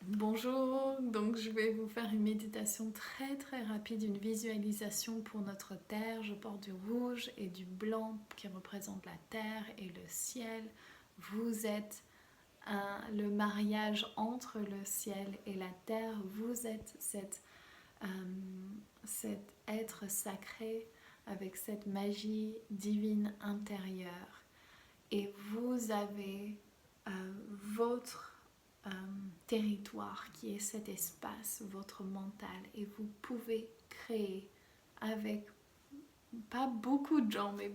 Bonjour, donc je vais vous faire une méditation très rapide, une visualisation pour notre terre. Je porte du rouge et du blanc qui représentent la terre et le ciel. Vous êtes le mariage entre le ciel et la terre. Vous êtes cet être sacré avec cette magie divine intérieure. Et vous avez votre territoire qui est cet espace, votre mental, et vous pouvez créer avec pas beaucoup de gens, mais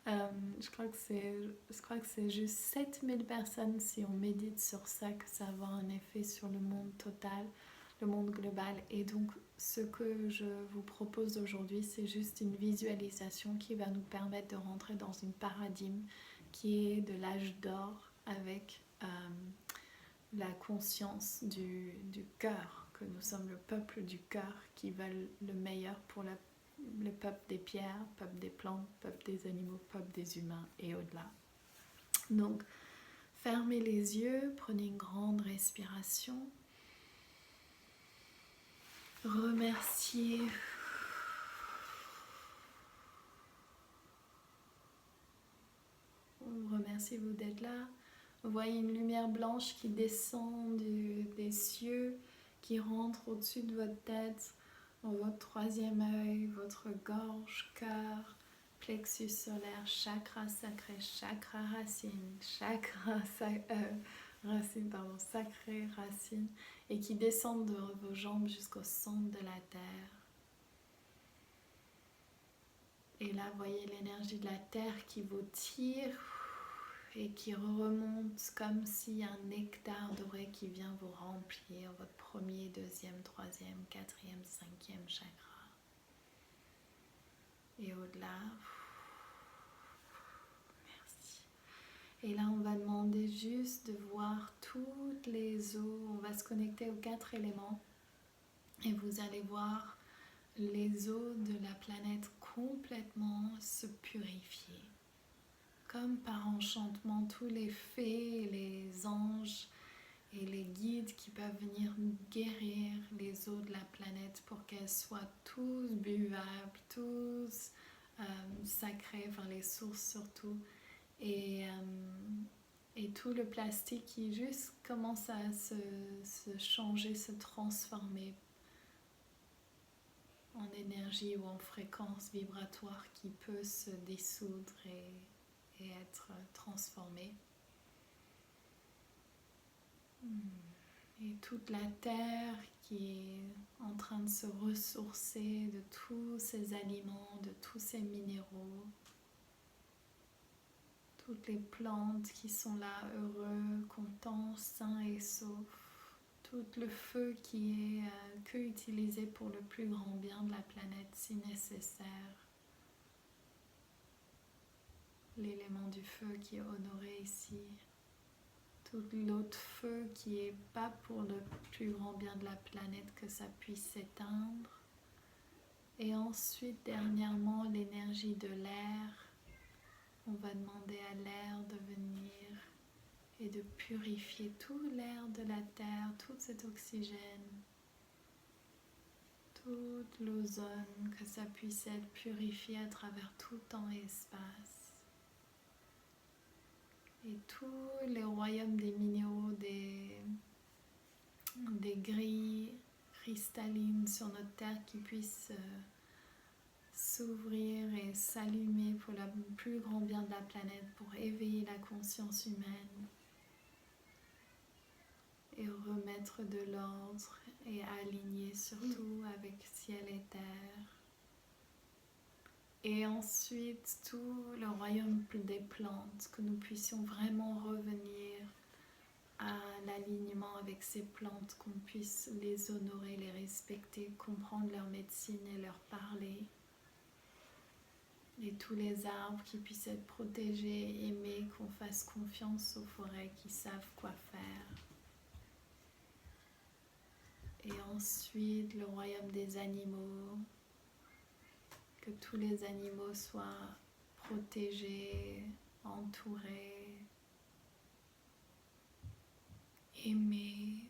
je crois que c'est juste 7000 personnes si on médite sur ça, que ça va avoir un effet sur le monde total, le monde global. Et donc ce que je vous propose aujourd'hui, c'est juste une visualisation qui va nous permettre de rentrer dans une paradigme qui est de l'âge d'or avec la conscience du cœur, que nous sommes le peuple du cœur qui veulent le meilleur pour le peuple des pierres, peuple des plantes, peuple des animaux, peuple des humains et au-delà. Donc, fermez les yeux, prenez une grande respiration. Remerciez. Remerciez-vous d'être là. Vous voyez une lumière blanche qui descend des cieux, qui rentre au-dessus de votre tête, dans votre troisième œil, votre gorge, cœur, plexus solaire, chakra sacré, chakra racine, sacré racine, et qui descend de vos jambes jusqu'au centre de la terre. Et là, vous voyez l'énergie de la terre qui vous tire et qui remonte comme s'il y a un nectar doré qui vient vous remplir votre premier, deuxième, troisième, quatrième, cinquième chakra. Et au-delà, merci. Et là, on va demander juste de voir toutes les eaux. On va se connecter aux 4 éléments et vous allez voir les eaux de la planète complètement se purifier. Comme par enchantement, tous les fées, les anges et les guides qui peuvent venir guérir les eaux de la planète pour qu'elles soient tous buvables, tous sacrées, enfin les sources surtout, et tout le plastique qui juste commence à se changer, se transformer en énergie ou en fréquence vibratoire qui peut se dissoudre et être transformé. Et toute la terre qui est en train de se ressourcer de tous ces aliments, de tous ces minéraux. Toutes les plantes qui sont là, heureux, contents, sains et saufs. Tout le feu qui est que utilisé pour le plus grand bien de la planète si nécessaire. L'élément du feu qui est honoré ici. Tout l'autre feu qui est pas pour le plus grand bien de la planète, que ça puisse s'éteindre. Et ensuite, dernièrement, l'énergie de l'air. On va demander à l'air de venir et de purifier tout l'air de la terre, tout cet oxygène, toute l'ozone, que ça puisse être purifié à travers tout temps et espace. Et tous les royaumes des minéraux, des grilles cristallines sur notre terre qui puissent s'ouvrir et s'allumer pour le plus grand bien de la planète, pour éveiller la conscience humaine et remettre de l'ordre et aligner surtout avec ciel et terre. Et ensuite tout le royaume des plantes, que nous puissions vraiment revenir à l'alignement avec ces plantes, qu'on puisse les honorer, les respecter, comprendre leur médecine et leur parler. Et tous les arbres qui puissent être protégés, aimés, qu'on fasse confiance aux forêts qui savent quoi faire. Et ensuite le royaume des animaux, que tous les animaux soient protégés, entourés, aimés,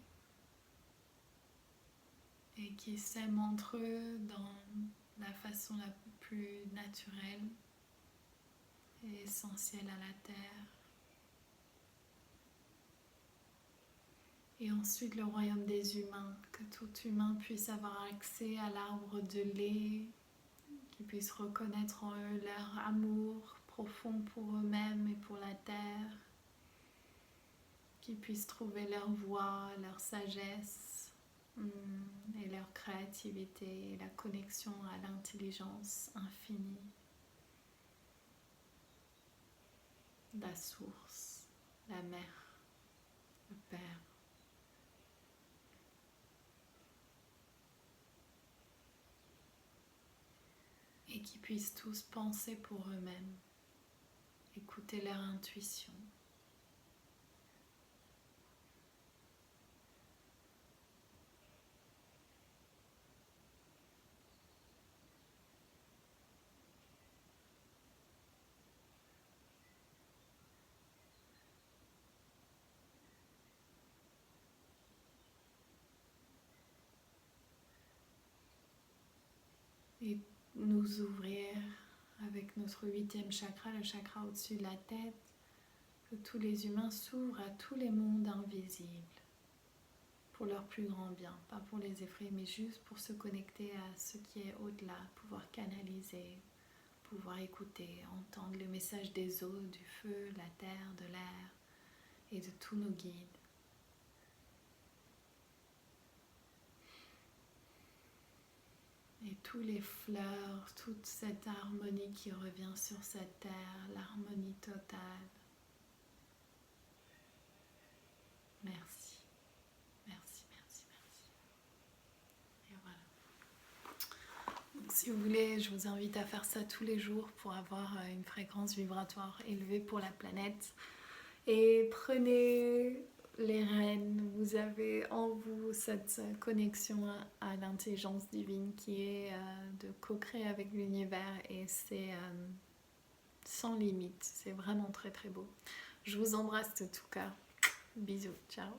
et qui s'aiment entre eux dans la façon la plus naturelle et essentielle à la Terre. Et ensuite le royaume des humains, que tout humain puisse avoir accès à l'arbre de lait, qu'ils puissent reconnaître en eux leur amour profond pour eux-mêmes et pour la Terre, qu'ils puissent trouver leur voie, leur sagesse et leur créativité et la connexion à l'intelligence infinie, la source, la mère, le père. Et qu'ils puissent tous penser pour eux-mêmes, écouter leur intuition. Et nous ouvrir avec notre 8e chakra, le chakra au-dessus de la tête, que tous les humains s'ouvrent à tous les mondes invisibles pour leur plus grand bien, pas pour les effrayer, mais juste pour se connecter à ce qui est au-delà, pouvoir canaliser, pouvoir écouter, entendre le message des eaux, du feu, de la terre, de l'air et de tous nos guides. Et tous les fleurs, toute cette harmonie qui revient sur cette terre, l'harmonie totale. Merci, merci, merci, merci. Et voilà. Donc si vous voulez, je vous invite à faire ça tous les jours pour avoir une fréquence vibratoire élevée pour la planète. Et prenez les rênes, vous avez en vous cette connexion à l'intelligence divine qui est de co-créer avec l'univers et c'est sans limite, c'est vraiment très très beau. Je vous embrasse de tout cœur. Bisous, ciao.